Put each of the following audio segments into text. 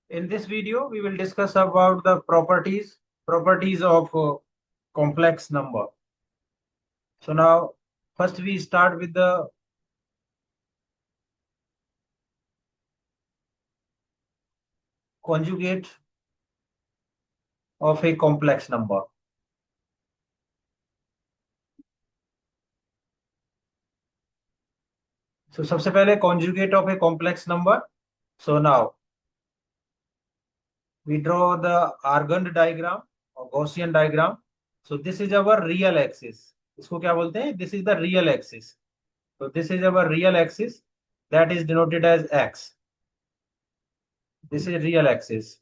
In this video, we will discuss about the properties of complex number. So now, first we start with the conjugate of a complex number. So सबसे पहले conjugate of a complex number. So now we draw the Argand diagram or Gaussian diagram. So this is our real axis. इसको क्या बोलते हैं? This is the real axis. So this is our real axis that is denoted as x. This is real axis.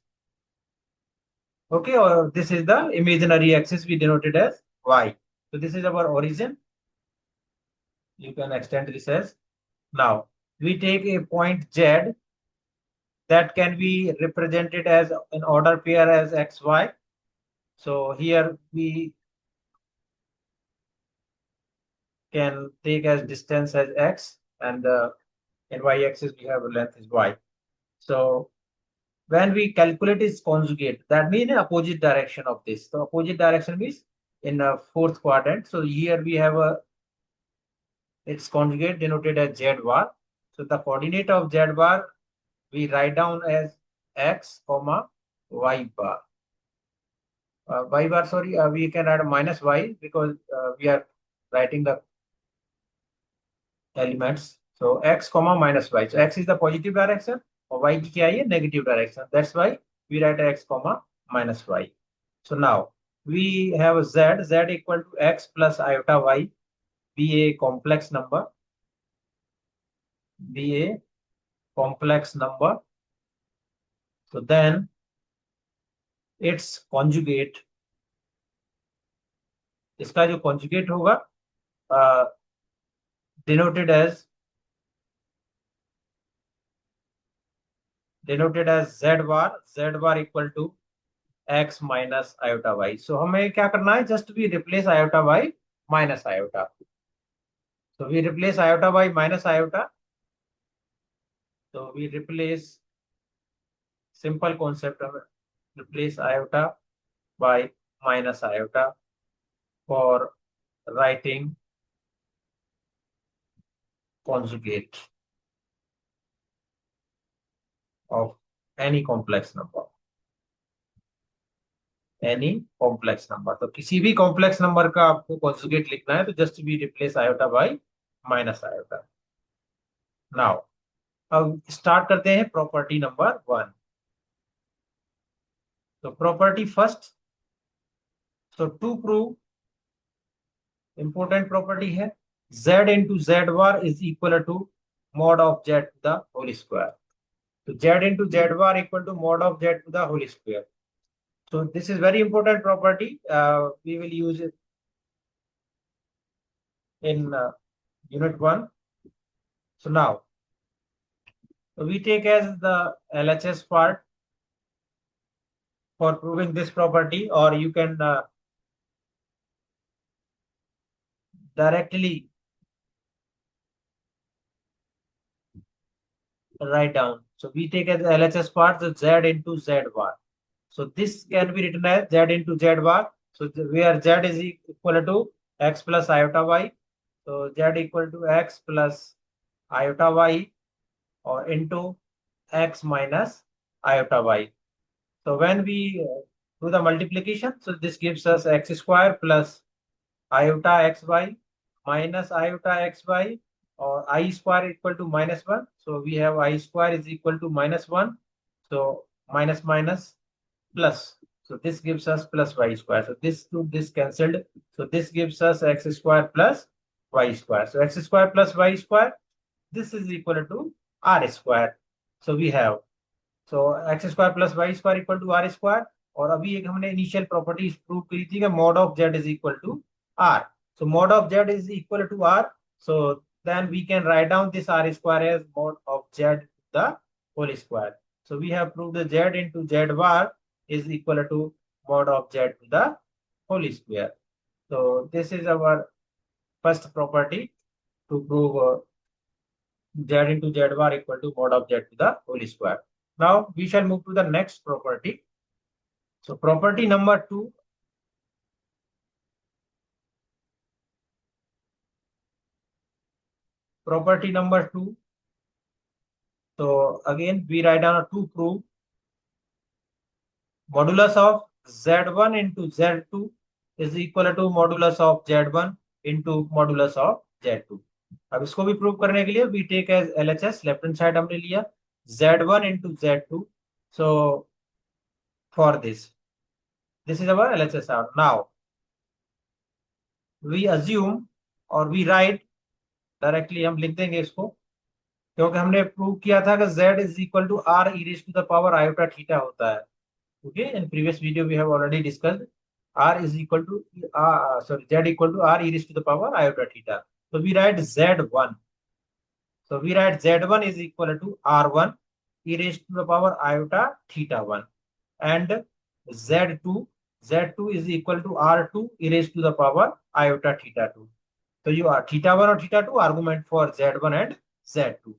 Okay, or this is the imaginary axis we denoted as y. So this is our origin. You can extend this as. Now we take a point z that can be represented as an order pair as xy. So here we can take as distance as x, and in y-axis we have length is y. So when we calculate its conjugate, that means opposite direction of this. So opposite direction means in a fourth quadrant. So here we have its conjugate denoted as z bar. So the coordinate of z bar we write down as x comma y bar. Y bar, sorry, we can add minus y because we are writing the elements. So x comma minus y. So x is the positive direction और y की क्या है negative direction. That's why we write x comma minus y. So now we have z equal to x plus iota y be a complex number. Be a complex number. So then its conjugate, इसका जो conjugate होगा denoted as z bar equal to x minus iota y. So हमें क्या करना है? Just we replace iota y minus iota. So we replace iota by minus iota. So we replace simple concept of replace iota by minus iota for writing conjugate of any complex number. Any complex number. तो किसी भी complex number का आपको conjugate लिखना है तो just we replace iota by minus iota. Now अब start करते हैं property number 1. So property first. So to prove important property है z into z bar is equal to mod of z to the whole square. So z into z bar equal to mod of z to the whole square. So this is very important property. We will use it in unit 1. So now we take as the LHS part for proving this property, or you can directly write down. So we take as LHS part the z into z bar. So this can be written as z into z bar. So where z is equal to x plus iota y. So z equal to x plus iota y or into x minus iota y. So when we do the multiplication, so this gives us x square plus iota xy minus iota xy or I square equal to minus 1. So we have I square is equal to minus 1. So minus minus plus. So this gives us plus y square. So this to this cancelled. So this gives us x square plus y square. So x square plus y square, this is equal to r square. So we have so x square plus y square equal to r square. और अभी एक हमने initial property prove करी थी कि mod of z is equal to r. So mod of z is equal to r. So then we can write down this r square as mod of z to the whole square. So we have proved the z into z bar is equal to mod of z to the whole square. So this is our first property to prove z into z bar equal to mod of z to the whole square. Now we shall move to the next property. So property number 2. Property number 2. So again, we write down to prove modulus of Z1 into Z2 is equal to modulus of Z1 into modulus of Z2. अब इसको भी prove करने के लिए we take as LHS, left hand side हमने लिया Z1 into Z2. So for this is our LHS out. Now we assume or we write directly, हम लिख देंगे इसको, क्योंकि हमने प्रूव किया था कि z is equal to r e raise to the power iota theta होता है. Okay, in previous video we have already discussed r is equal to z equal to r e raise to the power iota theta. So we write z1. So we write z1 is equal to r1 e raised to the power iota theta 1 and z2 is equal to r2 e raised to the power iota theta 2. So you are theta 1 or theta 2 argument for z1 and z2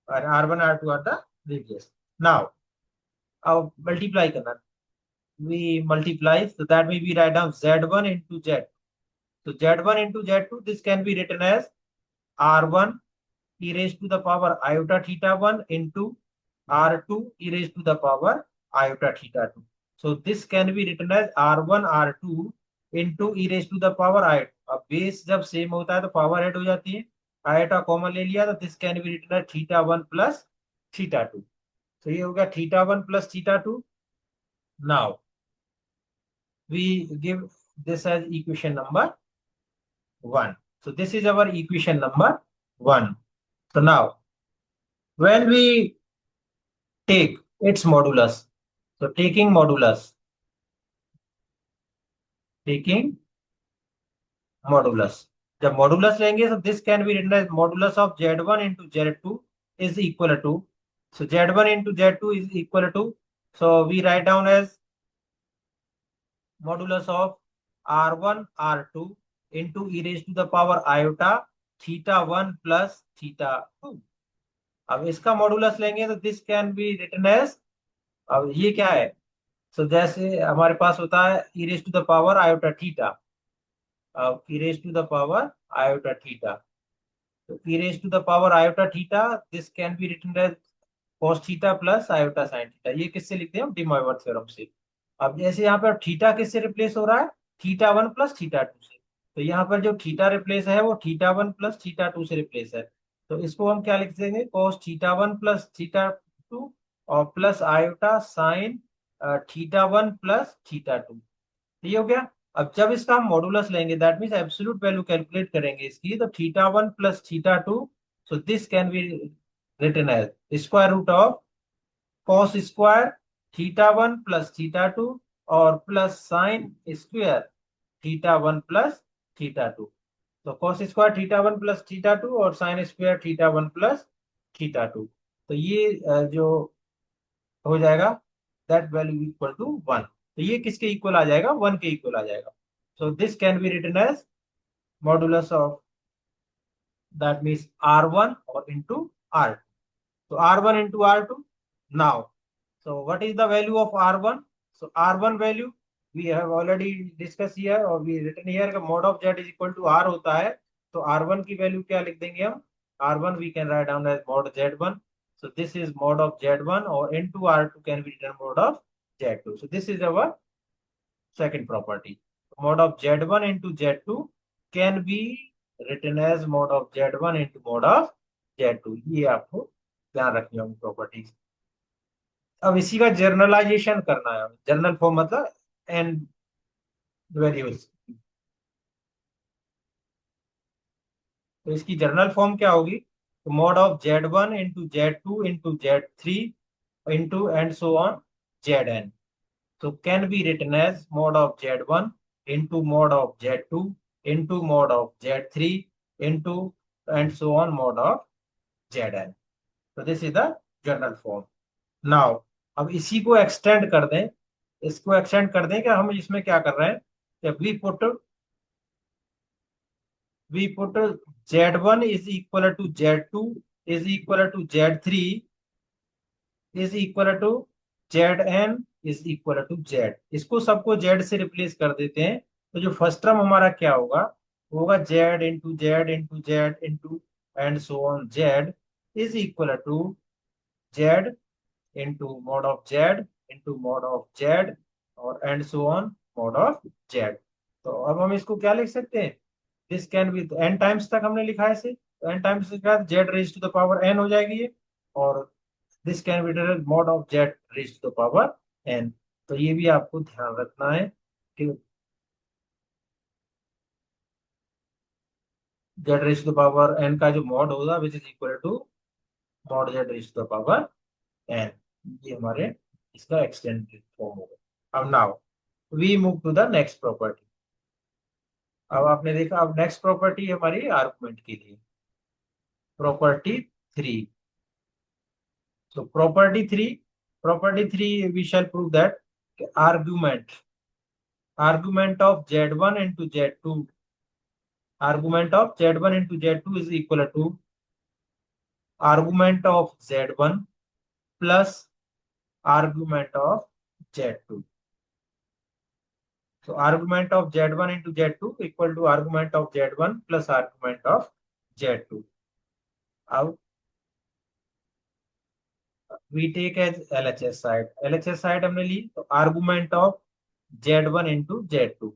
and r1 r2 are the radius. Now multiply करना, we multiply, so that means we write down z1 into z. So z1 into z2, this can be written as r1 e raised to the power iota theta 1 into r2 e raised to the power iota theta 2. So this can be written as r1 r2 into e raised to the power iota. अब base जब same होता है तो power add हो जाती है, iota common ले लिया तो this can be written as theta 1 plus theta 2. तो ये हो गया theta 1 plus theta 2. Now we give this as equation number 1. So this is our equation number 1. So now when we take its modulus, so taking modulus जब modulus लेंगे तो this can be written as modulus of z1 into z2 is equal to, so z1 into z2 is equal to, so we write down as modulus of r1 r2 into e raised to the power iota theta 1 plus theta 2. अब इसका modulus लेंगे तो this can be written as, अब ये क्या है, सो जैसे हमारे पास होता है e raised to the power iota theta, e raised to the power iota theta. So e raised to the power iota theta, this can be written as cos theta plus iota sin theta. ये किससे लिखते हैं हम, D मॉइवर theorem से. अब जैसे यहाँ पर थीटा किससे रिप्लेस हो रहा है, थीटा 1 प्लस थीटा 2 से, तो यहाँ पर जो थीटा रिप्लेस है वो थीटा 1 प्लस थीटा 2 से रिप्लेस है. तो इसको हम क्या लिख देंगे, cos थीटा 1 प्लस थीटा 2 और plus iota sine theta 1 plus theta 2. ये हो गया. अब जब इसका हम मॉडुलस लेंगे, that means absolute value calculate करेंगे इसकी, तो theta 1 plus theta 2, so this can be written as square root of cos square theta 1 plus theta 2 और plus sine square theta 1 plus theta 2. तो cos square theta 1 plus theta 2 और sine square theta 1 plus theta 2. तो ये जो हो जाएगा that value equal to 1. तो ये किसके इक्वल आ जाएगा, 1 के इक्वल आ जाएगा. So this can be written as modulus of, that means r1 और into r2. So r1 into r2. Now, so what is the value of r1? So r1 value we have already discussed here or we written here कि mod of z is equal to r होता है. तो r1 की value क्या लिख देंगे हम, r1 we can write down as mod z1. So this is mod of z1 or into r2 can be written mod of z2. So this is our second property. Mod of z1 into z2 can be written as mod of z1 into mod of z2. ये आपको ध्यान रखनी होगी properties. अब इसी का journalisation करना है, जर्नल फॉर्म मतलब एंड वेरिएबल्स. तो इसकी जर्नल फॉर्म क्या होगी, तो mod of z1 into z2 into z3 into and so on zn. So can be written as mod of z1 into mod of z2 into mod of z3 into and so on mod of zn. So this is the general form. Now अब इसी को extend कर दें, इसको extend कर दें कि हम इसमें क्या कर रहे हैं, we put z1 is equal to z2 is equal to z3 is equal to Z N is equal to Z. इसको सबको जेड से रिप्लेस कर देते हैं, तो जो फर्स्ट टर्म हमारा क्या होगा, वो होगा z into z into z into and so on z is equal to z into mod of z into mod of z और and so on mod of z. तो अब हम इसको क्या लिख सकते हैं, this can be n times तक हमने लिखा है इसे, तो एन टाइम्स के बाद Z raise to the power N हो जाएगी ये, और this can be written mod of Z raise to the power N. तो ये भी आपको ध्यान रखना है कि Z raise to the power N का जो मॉड होगा which is equal to mod Z raise to the power N, ये हमारे इसका एक्सटेंडेड फॉर्म होगा। अब now we move to the next property. अब आपने देखा, अब नेक्स्ट प्रॉपर्टी हमारी आर्गुमेंट के लिए, property three. So property 3 we shall prove that argument of z1 into z2, argument of z1 into z2 is equal to argument of z1 plus argument of z2. So argument of z1 into z2 equal to argument of z1 plus argument of z2. Now we take as LHS side, LHS side हमने ली, तो argument of z1 into z2।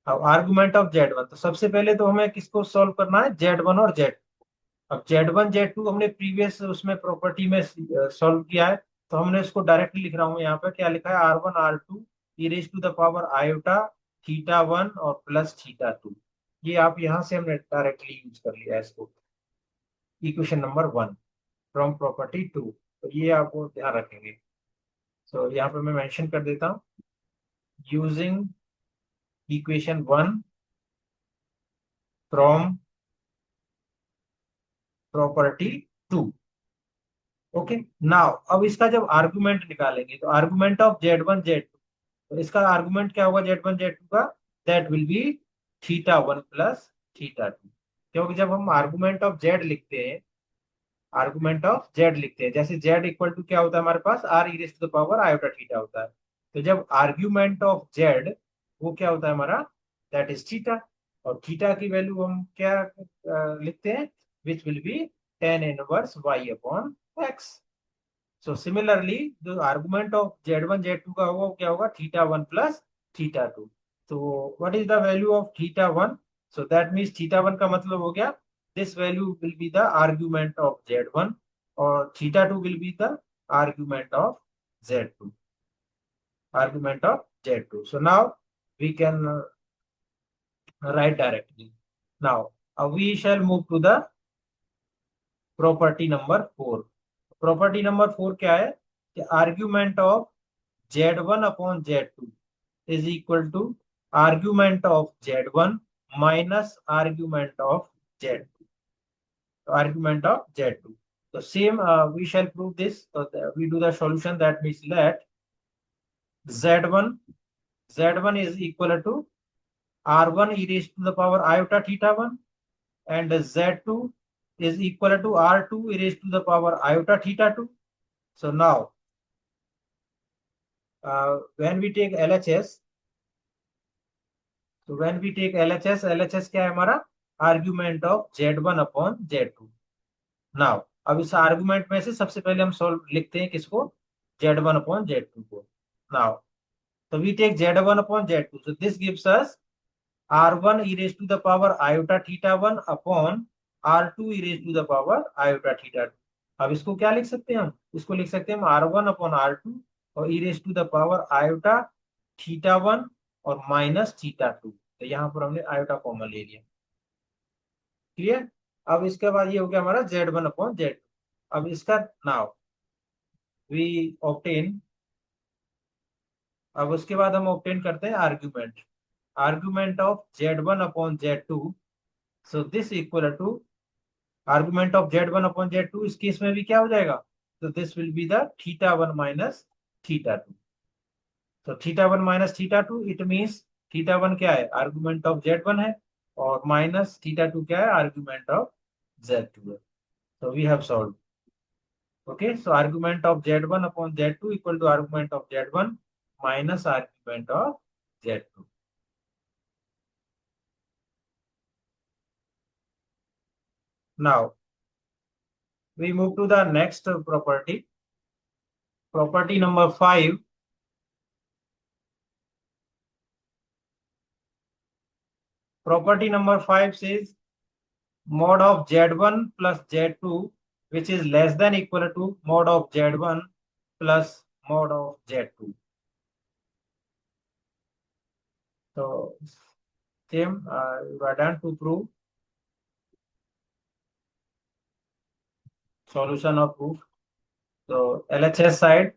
अब argument of Z one, तो सबसे पहले तो हमें किसको solve करना है, जेड वन और जेड। अब जेड वन जेड टू हमने प्रीवियस उसमें प्रॉपर्टी में सॉल्व किया है, तो हमने इसको डायरेक्टली लिख रहा हूँ यहाँ पे, क्या लिखा है, R one R two e raise to the power iota theta one और प्लस थीटा टू। ये आप यहाँ से हमने डायरेक्टली यूज कर लिया है इसको, equation number one from property two. तो ये आपको ध्यान रखेंगे। तो यहाँ पे मैं मेंशन कर देता हूँ, using equation one from property two. Okay, now अब इसका जब आर्गुमेंट निकालेंगे, तो argument of Z one Z two, तो इसका आर्गुमेंट क्या होगा जेड वन जेड टू का, that will be theta one plus theta two. क्योंकि जब हम आर्गुमेंट ऑफ जेड लिखते हैं, आर्गुमेंट ऑफ जेड लिखते हैं, जैसे जेड इक्वल टू क्या होता है हमारे पास, r e raise to the power iota theta होता है। तो जब आर्ग्यूमेंट ऑफ जेड, वो क्या होता है हमारा, दैट इज थीटा। और थीटा की वैल्यू हम क्या लिखते हैं, which will be tan inverse y upon x. So similarly जो argument of Z one Z two का होगा, वो क्या होगा, theta one plus theta two. तो what is the value of theta one, so that means theta one का मतलब हो गया, this value will be the argument of z1 or theta 2 will be the argument of z2, argument of z2. So now we can write directly. Now we shall move to the property number 4। property number 4 क्या है, कि argument of z1 upon z2 is equal to argument of z1 minus argument of z2, argument of z2। So same we shall prove this, so we do the solution, that means let z1 z1 is equal to r1 e raised to the power iota theta 1 and z2 is equal to r2 e raised to the power iota theta 2। So now when we take LHS, so when we take LHS क्या है हमारा, argument of z1 upon z2। Now अब इस argument में से सबसे पहले हम सॉल्व लिखते हैं किसको, Z one upon Z two को। नाउ तो we take Z one upon Z two, so this gives us R one e raise to the power iota theta one upon are two e raise to the power iota theta two. अब इसको क्या लिख सकते हैं हम, इसको लिख सकते हैं हम r one upon are two और e raise to the power iota theta one और माइनस थीटा टू। तो यहाँ पर हमने आयोटा कॉमन ले लिया, क्लियर। अब इसके बाद ये हो गया हमारा जेड वन अपॉन जेड। अब इसका नाउ वी ऑब्टेन, अब उसके बाद हम ऑब्टेन करते हैं argument, argument of Z one upon Z two. So this equal to argument of Z one upon Z two, इस केस में भी क्या हो जाएगा, तो this will be the theta one minus theta two. तो theta one minus theta two, it means theta one क्या है, आर्ग्यूमेंट ऑफ जेड वन है, और माइनस थीटा टू क्या है, आर्ग्यूमेंट ऑफ जेड टू है। तो we have solve. Okay, so argument of Z1 upon Z2 equal to argument of Z1 minus argument of Z2. Now we move to the next property. Property number 5. Property number 5 says mod of Z1 plus Z2 which is less than equal to mod of Z1 plus mod of Z2. So same we are done to prove solution of proof. So LHS side,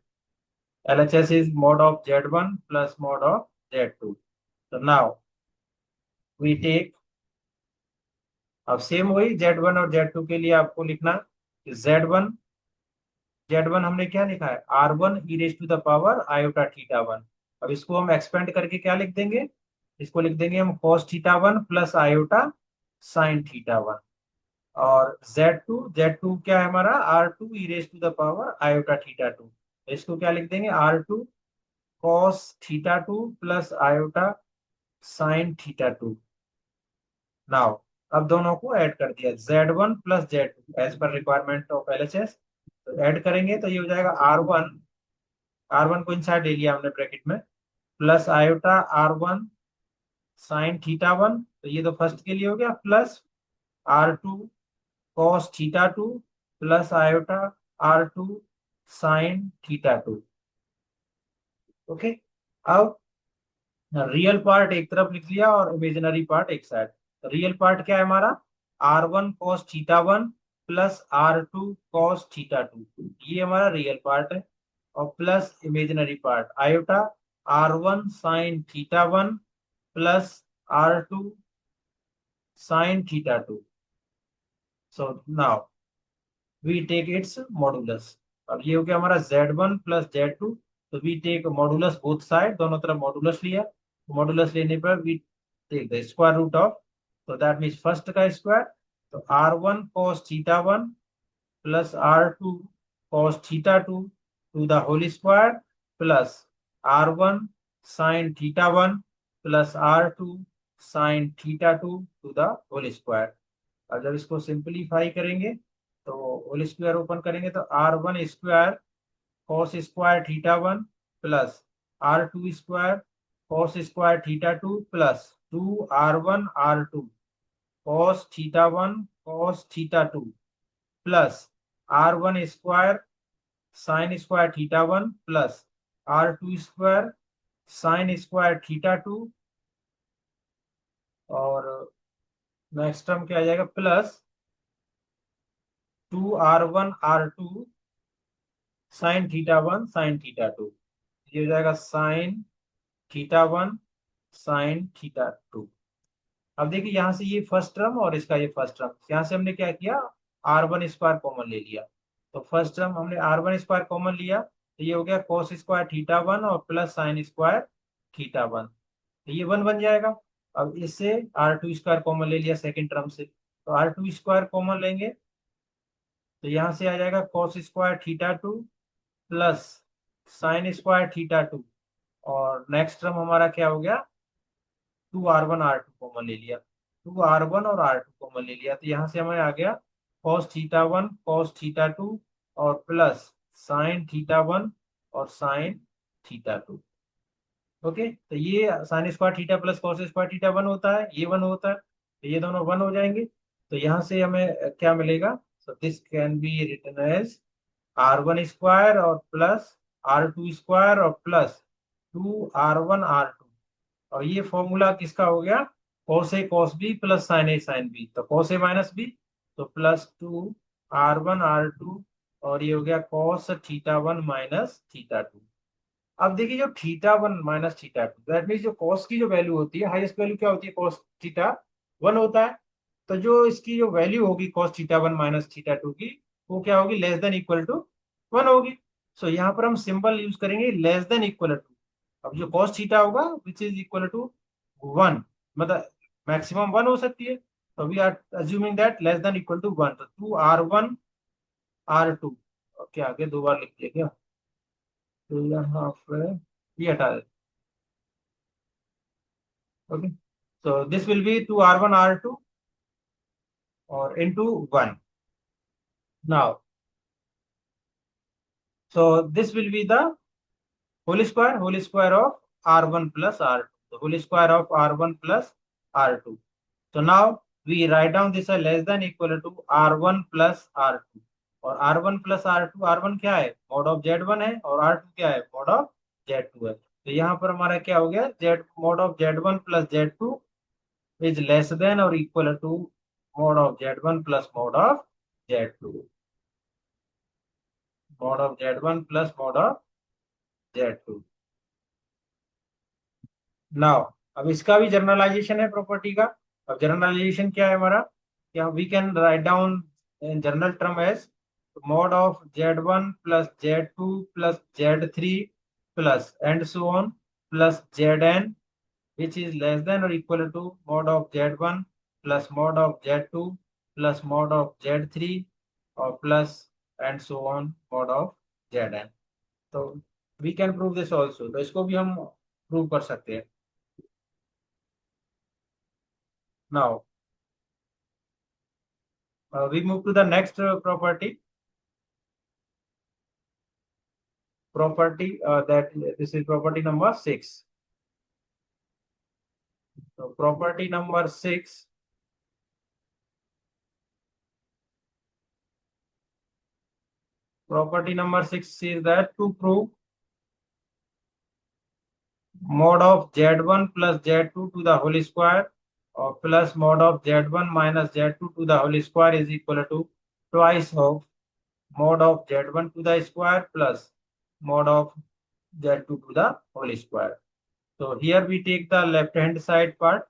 LHS is mod of Z1 plus mod of Z2. So now we take, अब same वही Z1 और Z2 के लिए आपको लिखना Z1, Z1 हमने क्या लिखा है R1 e raise to the power iota theta one. अब इसको हम एक्सपेंड करके क्या लिख देंगे, इसको लिख देंगे हम cos theta one plus iota sine theta one. और Z2 क्या है हमारा R2 e raise to the power iota theta two. इसको क्या लिख देंगे R2 cos theta two plus iota sine theta two. Now अब दोनों को ऐड कर दिया Z1 plus Z2 as per requirement of LHS। तो ऐड करेंगे तो ये हो जाएगा R1 को इनसाइड ले लिया हमने ब्रैकेट में plus iota R1 sign theta one, तो ये तो फर्स्ट के लिए हो गया, plus R2 cos theta two plus iota R2 sign theta to. Okay, अब रियल पार्ट एक तरफ लिख लिया और इमेजिनरी पार्ट एक साइड। रियल पार्ट क्या है हमारा R1 cos theta one plus R2 cos theta two, ये हमारा रियल पार्ट है। और plus imaginary part iota R1 sin theta one plus R2 sin theta two. So now we take its modulus. अब ये हो गया हमारा Z1 प्लस Z2, तो we take modulus both side, दोनों तरफ मॉडुलस लिया। मॉडुलस लेने पर we take the square root of, तो दैट मीन्स फर्स्ट का स्क्वायर, तो R1 cos theta one plus R2 cos theta two to the whole square plus R1 sin theta one plus R2 sin theta two to the whole square. और जब इसको simplify करेंगे तो whole square open करेंगे तो R1 square cos square theta one plus R2 square cos square theta two plus 2R1 R2 cos theta one cos theta two plus R1 square sine square theta one plus R2 square sine square theta two, और next term क्या आ जाएगा plus 2R1 R2 sign theta one sine theta two, ये हो जाएगा sign theta one sine theta two. अब देखिए यहाँ से ये फर्स्ट टर्म और इसका ये फर्स्ट टर्म, यहाँ से हमने क्या किया R1 स्क्वायर कॉमन ले लिया, तो फर्स्ट टर्म हमने R1 स्क्वायर कॉमन लिया, तो ये हो गया कॉस स्क्वायर थीटा वन और plus sine square theta one, तो ये वन बन जाएगा। अब इससे R2 स्क्वायर कॉमन ले लिया सेकेंड टर्म से, तो R2 स्क्वायर कॉमन लेंगे तो यहाँ से आ जाएगा cos square theta two plus sine square theta two, और नेक्स्ट टर्म हमारा क्या हो गया 2R1 R2 कॉमन ले लिया, 2R1 और R2 कॉमन ले लिया, तो यहाँ से हमें आ गया cos theta one cos theta two और प्लस साइन थीटा वन और साइन थीटा टू। ओके, तो ये sign square theta plus cos square theta one होता है, ये वन होता है, तो ये दोनों वन हो जाएंगे। तो यहाँ से हमें क्या मिलेगा, so this can be written as R1 square और प्लस R2 स्क्वायर और प्लस 2R1 R2, और ये फॉर्मूला किसका हो गया cos A cos B plus sin A sin B, तो cos A माइनस बी, तो प्लस 2R1 R2, और ये हो गया cos theta one minus theta two. अब देखिए जो theta one minus theta to, that means जो कॉस की जो वैल्यू होती है हाईएस्ट वैल्यू क्या होती है कॉस थीटा वन होता है, तो जो इसकी जो वैल्यू होगी cos theta one minus theta two की, वो क्या होगी less than equal to one होगी। सो यहाँ पर हम सिंबल यूज करेंगे लेस देन इक्वल टू। अब जो कॉस थीटा होगा which is equal to one, मतलब मैक्सिमम वन हो सकती है, तो we are assuming that less than equal to one, तो 2R1 R2 के आगे 2 बार लिख दिया क्या? तो यहाँ पे ये हटा दे। Okay, so this will be 2r1 r2 or into 1 now. So this will be the whole square of r1 plus r2, the whole square of r1 plus r2. So now we write down this as less than equal to r1 plus r2, और r1 plus r2, r1 क्या है, mod of z1 है, और r2 क्या है, mod of z2 है। तो यहाँ पर हमारा क्या हो गया, z mod of z1 plus z2 is less than or equal to mod of z1 plus mod of z2, mod of z1 plus mod of z2। Now अब इसका भी जनरलाइजेशन है प्रॉपर्टी का। अब जनरलाइजेशन क्या है हमारा, क्या we can write down in general term as mod of z1 plus z2 plus z3 plus and so on plus zn, which is less than or equal to mod of z1 plus mod of z2 plus mod of z3 or plus and so on mod of zn। तो we can prove this also, तो इसको भी हम prove कर सकते हैं। Now we move to the next property that this is property number 6. So property number 6, is that to prove mod of z1 plus z2 to the whole square or plus mod of z1 minus z2 to the whole square is equal to twice of mod of z1 to the square plus mod of z2 to the whole square। So here we take the left hand side part,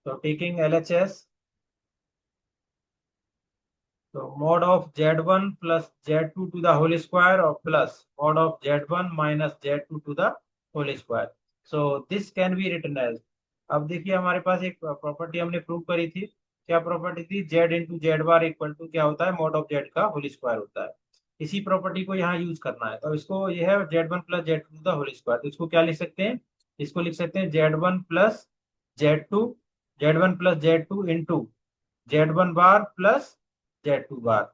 so taking LHS, so mod of z1 plus z2 to the whole square or plus mod of z1 minus z2 to the whole square। So this can be written as, अब देखिए हमारे पास एक property हमने prove करी थी, क्या property थी, z into Z bar equal to क्या होता है, मॉड ऑफ जेड का होल स्क्वायर होता है। इसी प्रॉपर्टी को यहाँ यूज करना है, तो इसको ये है z1 plus Z two the whole square, तो इसको क्या लिख सकते हैं, इसको लिख सकते हैं z1 plus z2, z1 plus z2 into z1 bar plus z2 bar,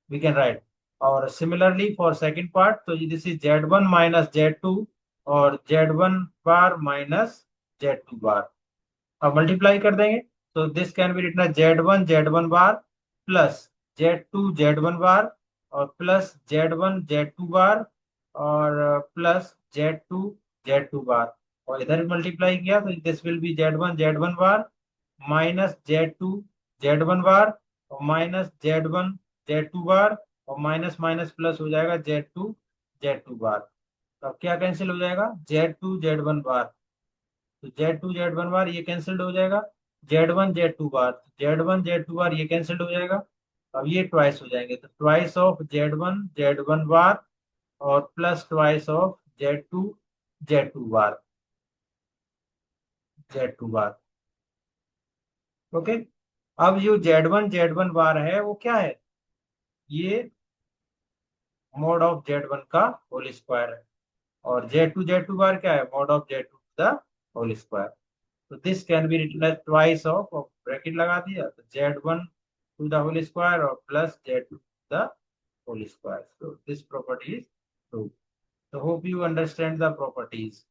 we can write। और similarly for second part, तो this is z1 minus z2 और z1 बार माइनस z2 बार, अब मल्टीप्लाई कर देंगे, तो this can be written z1 bar plus z2 z1 bar और plus z1 z2 बार और plus z2 z2 बार, और इधर मल्टीप्लाई किया तो this will B z1 bar minus z2 z1 bar और माइनस z1 z2 बार और माइनस माइनस प्लस हो जाएगा z2 z2 बार। तो अब क्या कैंसिल हो जाएगा, z2 z1 बार, तो z2 z1 बार ये कैंसिल्ड हो जाएगा, z1 z2 बार, z1 z2 बार ये कैंसिल्ड हो जाएगा। अब ये ट्वाइस हो जाएंगे, तो ट्वाइस ऑफ z1 बार और plus twice of z2 bar. Okay, अब जो z1 बार है वो क्या है, ये मोड ऑफ z1 का होल स्क्वायर है, और z2 बार क्या है, mod of z2 the whole square. तो this can be written as twice of, bracket लगा दिया, तो z1 to the whole square और plus z2 the whole square. So this property is true. So hope you understand the properties.